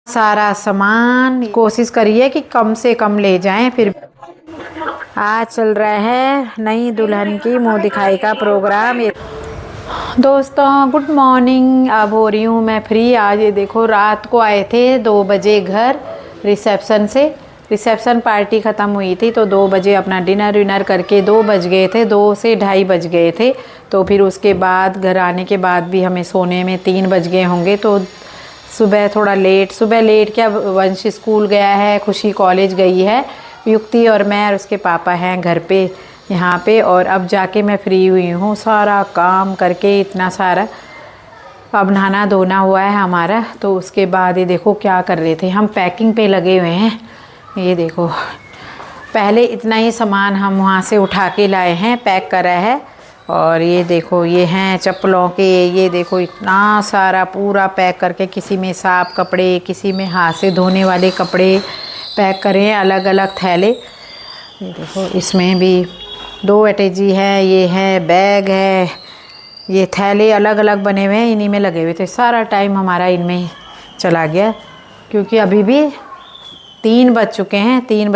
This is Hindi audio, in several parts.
सारा सामान कोशिश करिए कि कम से कम ले जाएं। फिर आज चल रहा है नई दुल्हन की मुंह दिखाई का प्रोग्राम। दोस्तों गुड मॉर्निंग। अब हो रही हूँ मैं फ्री। आज ये देखो, रात को आए थे 2 बजे घर रिसेप्शन से। रिसेप्शन पार्टी ख़त्म हुई थी तो 2 बजे अपना डिनर विनर करके 2 बज गए थे, 2 से ढाई बज गए थे। तो फिर उसके बाद घर आने के बाद भी हमें सोने में 3 बज गए होंगे। तो सुबह थोड़ा लेट, सुबह लेट क्या, वंश स्कूल गया है, खुशी कॉलेज गई है, युक्ति और मैं और उसके पापा हैं घर पे यहाँ पे। और अब जाके मैं फ्री हुई हूँ सारा काम करके, इतना सारा। अब नहाना धोना हुआ है हमारा। तो उसके बाद ये देखो क्या कर रहे थे, हम पैकिंग पे लगे हुए हैं। ये देखो, पहले इतना ही सामान हम वहाँ से उठा के लाए हैं, पैक करा है। और ये देखो, ये हैं चप्पलों के, ये देखो इतना सारा पूरा पैक करके, किसी में साफ कपड़े, किसी में हाथ से धोने वाले कपड़े पैक करें, अलग अलग थैले। ये देखो, इसमें भी 2 अटैची है, ये है बैग है, ये थैले अलग अलग बने हुए हैं, इन्हीं में लगे हुए थे। सारा टाइम हमारा इनमें ही चला गया, क्योंकि अभी भी 3 बज चुके हैं, 3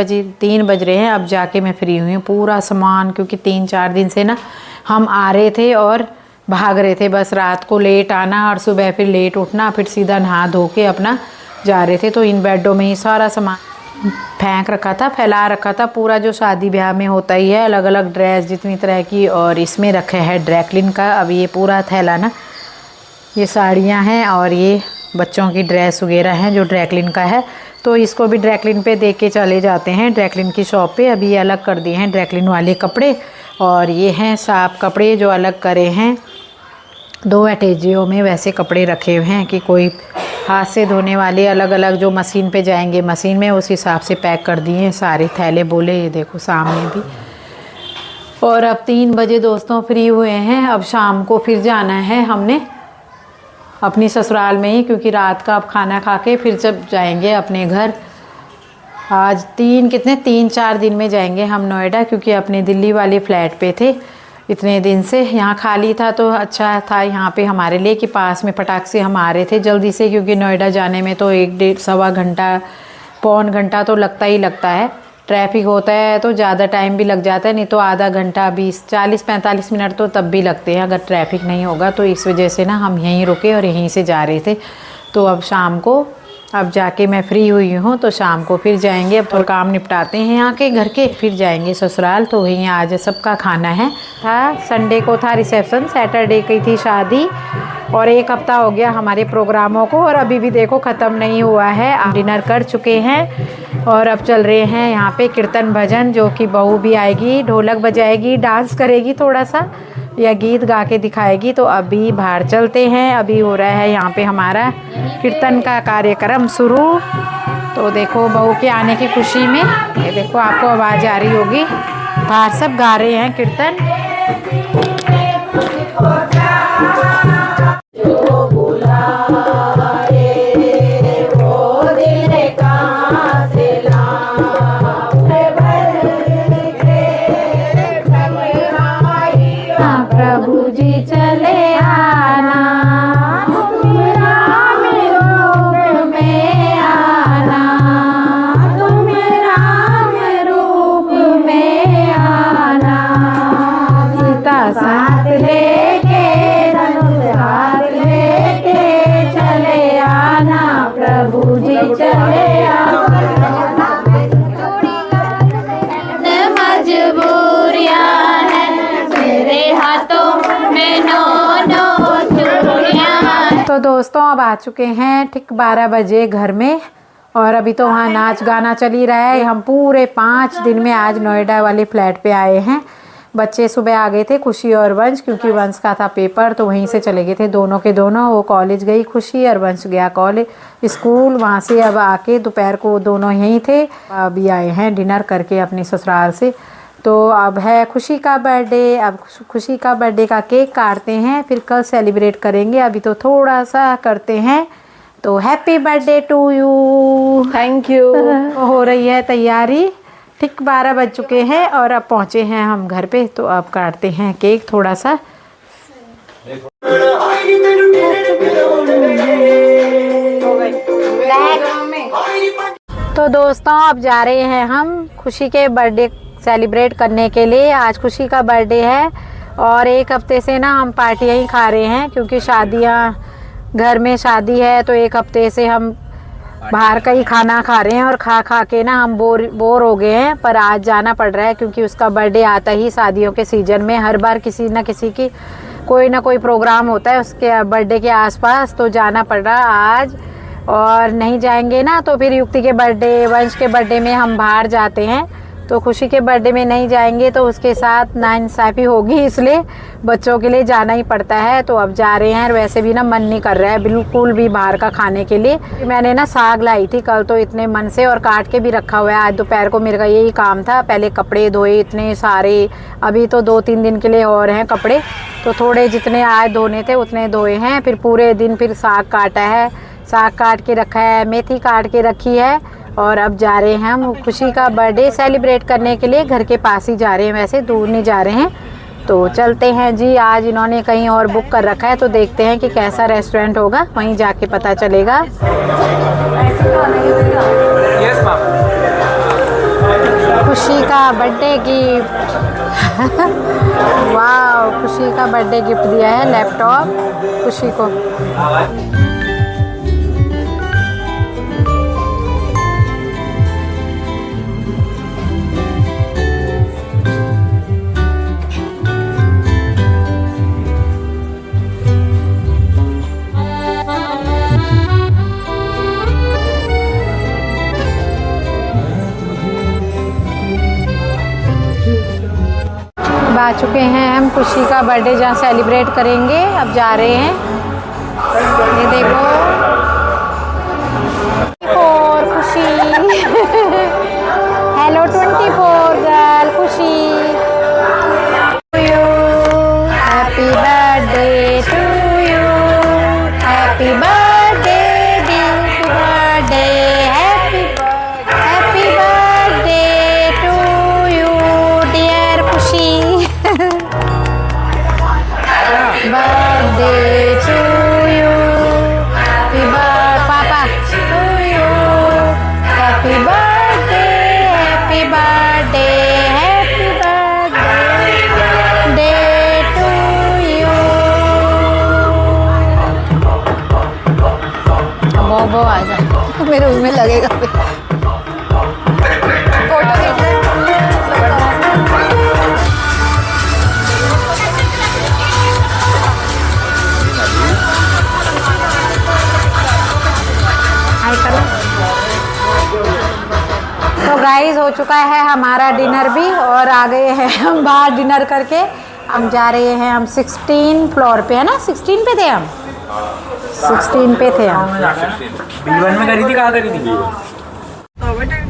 बज रहे हैं। अब जाके मैं फ्री हुई हूँ। पूरा सामान, क्योंकि 3-4 दिन से ना हम आ रहे थे और भाग रहे थे, बस रात को लेट आना और सुबह फिर लेट उठना, फिर सीधा नहा धो के अपना जा रहे थे। तो इन बेडों में ही सारा सामान फेंक रखा था, फैला रखा था पूरा, जो शादी ब्याह में होता ही है, अलग अलग ड्रेस जितनी तरह की। और इसमें रखे है ड्रैकलिन का। अब ये पूरा थैला ना, ये साड़ियाँ हैं और ये बच्चों की ड्रेस वगैरह हैं जो ड्रैकलिन का है। तो इसको भी ड्रैकलिन पे दे के चले जाते हैं, ड्रैकलिन की शॉप पे। अभी ये अलग कर दिए हैं ड्रैकलिन वाले कपड़े, और ये हैं साफ कपड़े जो अलग करे हैं। 2 अटैचियों में वैसे कपड़े रखे हुए हैं कि कोई हाथ से धोने वाले अलग अलग, जो मशीन पे जाएंगे मशीन में, उस हिसाब से पैक कर दिए हैं सारे थैले बोले। ये देखो सामने भी। और अब 3 बजे दोस्तों फ्री हुए हैं। अब शाम को फिर जाना है हमने अपनी ससुराल में ही, क्योंकि रात का अब खाना खा के फिर जब जाएंगे अपने घर। आज 3-4 दिन में जाएंगे हम नोएडा, क्योंकि अपने दिल्ली वाले फ्लैट पे थे इतने दिन से। यहाँ खाली था तो अच्छा था यहाँ पे हमारे लिए कि पास में फटाक से हम आ रहे थे जल्दी से, क्योंकि नोएडा जाने में तो 1-1.25 घंटा, पौन घंटा तो लगता ही लगता है। ट्रैफिक होता है तो ज़्यादा टाइम भी लग जाता है, नहीं तो आधा घंटा 40-45 मिनट तो तब भी लगते हैं अगर ट्रैफिक नहीं होगा। तो इस वजह से ना हम यहीं रुके और यहीं से जा रहे थे। तो अब शाम को, अब जाके मैं फ्री हुई हूँ तो शाम को फिर जाएंगे। अब थोड़ा काम निपटाते हैं यहाँ के घर के, फिर जाएंगे ससुराल। तो वहीं आज सबका खाना है। संडे को था रिसेप्शन, सैटरडे की थी शादी, और 1 हफ्ता हो गया हमारे प्रोग्रामों को, और अभी भी देखो ख़त्म नहीं हुआ है। आप डिनर कर चुके हैं और अब चल रहे हैं यहाँ पे कीर्तन भजन, जो कि बहू भी आएगी, ढोलक बजाएगी, डांस करेगी थोड़ा सा, या गीत गा के दिखाएगी। तो अभी बाहर चलते हैं। अभी हो रहा है यहाँ पे हमारा कीर्तन का कार्यक्रम शुरू। तो देखो बहू के आने की खुशी में, ये देखो आपको आवाज़ आ रही होगी, बाहर सब गा रहे हैं कीर्तन। प्रभु जी चले आना, तुम राम रूप में आना, तुम राम रूप में आना। सीता साथ लेके, धनुष हाथ लेके चले आना, प्रभु जी चले आना। तो दोस्तों अब आ चुके हैं ठीक 12 बजे घर में, और अभी तो वहाँ नाच गाना चल ही रहा है। हम पूरे 5 दिन में आज नोएडा वाले फ्लैट पे आए हैं। बच्चे सुबह आ गए थे, खुशी और वंश, क्योंकि वंश का था पेपर तो वहीं से चले गए थे दोनों के दोनों। वो कॉलेज गई खुशी और वंश गया कॉलेज स्कूल। वहाँ से अब आके दोपहर को दोनों यहीं थे। अभी आए हैं डिनर करके अपनी ससुराल से। तो अब है खुशी का बर्थडे। अब खुशी का बर्थडे का केक काटते हैं, फिर कल सेलिब्रेट करेंगे। अभी तो थोड़ा सा करते हैं। तो happy birthday to you. Thank you. हो रही है तैयारी। ठीक 12 बज चुके हैं और अब पहुँचे हैं हम घर पे। तो अब काटते हैं केक थोड़ा सा। हो गई। तो दोस्तों अब जा रहे हैं हम खुशी के बर्थडे सेलिब्रेट करने के लिए। आज खुशी का बर्थडे है और एक हफ्ते से ना हम पार्टियाँ ही खा रहे हैं, क्योंकि शादियाँ, घर में शादी है तो एक हफ्ते से हम बाहर का ही खाना खा रहे हैं और खा खा के ना हम बोर हो गए हैं। पर आज जाना पड़ रहा है, क्योंकि उसका बर्थडे आता ही शादियों के सीज़न में हर बार किसी न किसी की कोई ना कोई प्रोग्राम होता है उसके बर्थडे के आसपास, तो जाना पड़ रहा आज। और नहीं जाएंगे ना तो फिर युक्ति के बर्थडे, वंश के बर्थडे में हम बाहर जाते हैं, तो खुशी के बर्थडे में नहीं जाएंगे तो उसके साथ नाइंसाफ़ी होगी, इसलिए बच्चों के लिए जाना ही पड़ता है। तो अब जा रहे हैं और वैसे भी ना मन नहीं कर रहा है बिल्कुल भी बाहर का खाने के लिए। मैंने ना साग लाई थी कल, तो इतने मन से और काट के भी रखा हुआ है। आज दोपहर को मेरे का यही काम था, पहले कपड़े धोए इतने सारे, अभी तो 2-3 दिन के लिए और हैं कपड़े, तो थोड़े जितने आज धोने थे उतने धोए हैं। फिर पूरे दिन फिर साग काटा है, साग काट के रखा है, मेथी काट के रखी है। और अब जा रहे हैं हम खुशी का बर्थडे सेलिब्रेट करने के लिए। घर के पास ही जा रहे हैं, वैसे दूर नहीं जा रहे हैं। तो चलते हैं जी। आज इन्होंने कहीं और बुक कर रखा है, तो देखते हैं कि कैसा रेस्टोरेंट होगा, वहीं जाके पता चलेगा। खुशी का बर्थडे गिफ्ट वाह, खुशी का बर्थडे गिफ्ट दिया है लैपटॉप खुशी को। आ चुके हैं हम खुशी का बर्थडे जहाँ सेलिब्रेट करेंगे। अब जा रहे हैं, ये देखो और Khushi hello 24 girl Khushi, happy birthday to you, happy birthday happy birthday, happy birthday to you dear Khushi, birthday to you, happy birthday papa to you, happy birthday, happy birthday, happy birthday to you। वो आ जा, मेरे उसमें लगेगा तो गाइस हो चुका है हमारा डिनर भी, और आ गए हैं हम बाहर डिनर करके। हम जा रहे हैं, हम 16 फ्लोर पे है ना, 16 पे थे हम, 16 पे थे हम। B1 में करी थी, कहाँ करी थी?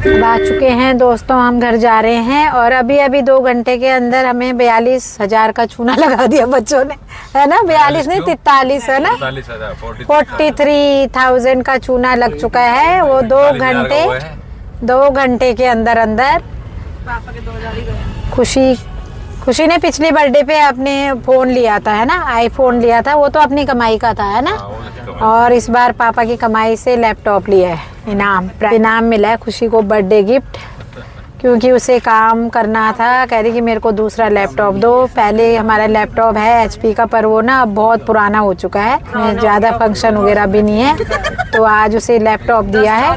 अब आ चुके हैं दोस्तों, हम घर जा रहे हैं। और अभी 2 घंटे के अंदर हमें 42,000 का चूना लगा दिया बच्चों ने, है ना, 42 नहीं 43 है ना, 43,000 का चूना लग चुका है। वो 2 घंटे के अंदर पापा के 2000 ही गए। खुशी ने पिछली बर्थडे पे अपने फ़ोन लिया था, है ना, आईफोन लिया था, वो तो अपनी कमाई का था, है ना। और इस बार पापा की कमाई से लैपटॉप लिया है, इनाम मिला है खुशी को बर्थडे गिफ्ट, क्योंकि उसे काम करना था। कह रही कि मेरे को दूसरा लैपटॉप दो। पहले हमारा लैपटॉप है HP का, पर वो ना अब बहुत पुराना हो चुका है, ज़्यादा फंक्शन वगैरह भी नहीं है, तो आज उसे लैपटॉप दिया है।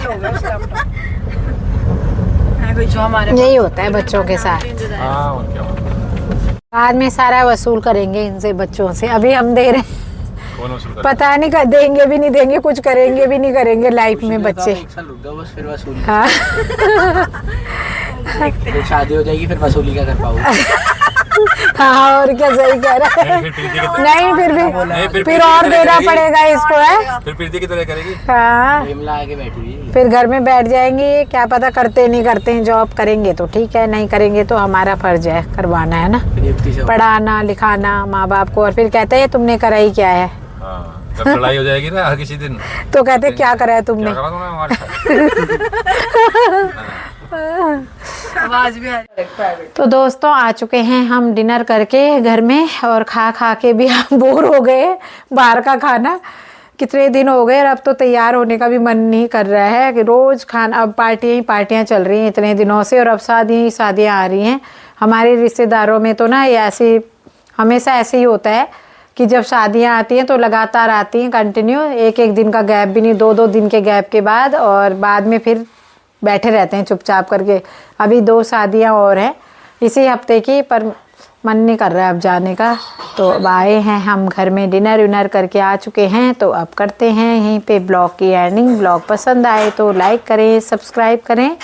यही होता है बच्चों के साथ, बाद में सारा वसूल करेंगे इनसे, बच्चों से। अभी हम दे रहे हैं, पता नहीं कर देंगे भी नहीं देंगे, कुछ करेंगे भी नहीं करेंगे लाइफ में बच्चे। हाँ शादी हो जाएगी फिर वसूली क्या कर पाओगे? हाँ और क्या, सही कह रहा है। नहीं फिर भी फिर और देना पड़ेगा इसको, है फिर प्रीति की तरह करेगी। हाँ आगे बैठी फिर घर में बैठ जाएंगे, क्या पता करते नहीं करते हैं। जॉब करेंगे तो ठीक है, नहीं करेंगे तो हमारा फर्ज है करवाना, है ना, पढ़ाना लिखाना माँ बाप को। और फिर कहते हैं तुमने करा ही क्या है, जब लड़ाई हो जाएगी ना हर किसी दिन, तो कहते क्या करा है तुमने। आवाज भी आ रही है। तो दोस्तों आ चुके हैं हम डिनर करके घर में, और खा खा के भी हम बोर हो गए बाहर का खाना। कितने दिन हो गए और अब तो तैयार होने का भी मन नहीं कर रहा है कि रोज़ खाना, अब पार्टियाँ ही पार्टियाँ चल रही हैं इतने दिनों से और अब शादियाँ ही शादियाँ आ रही हैं। हमारे रिश्तेदारों में तो ना ये ऐसे हमेशा ऐसे ही होता है कि जब शादियाँ आती हैं तो लगातार आती हैं कंटिन्यू, एक एक दिन का गैप भी नहीं, दो दो दिन के गैप के बाद, और बाद में फिर बैठे रहते हैं चुपचाप करके। अभी 2 शादियाँ और हैं इसी हफ्ते की, पर मन नहीं कर रहा है अब जाने का। तो अब आए हैं हम घर में, डिनर विनर करके आ चुके हैं, तो अब करते हैं यहीं पे ब्लॉग की एंडिंग। ब्लॉग पसंद आए तो लाइक करें, सब्सक्राइब करें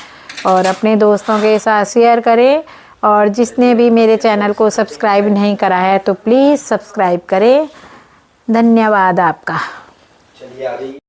और अपने दोस्तों के साथ शेयर करें, और जिसने भी मेरे चैनल को सब्सक्राइब नहीं करा है तो प्लीज़ सब्सक्राइब करें। धन्यवाद आपका।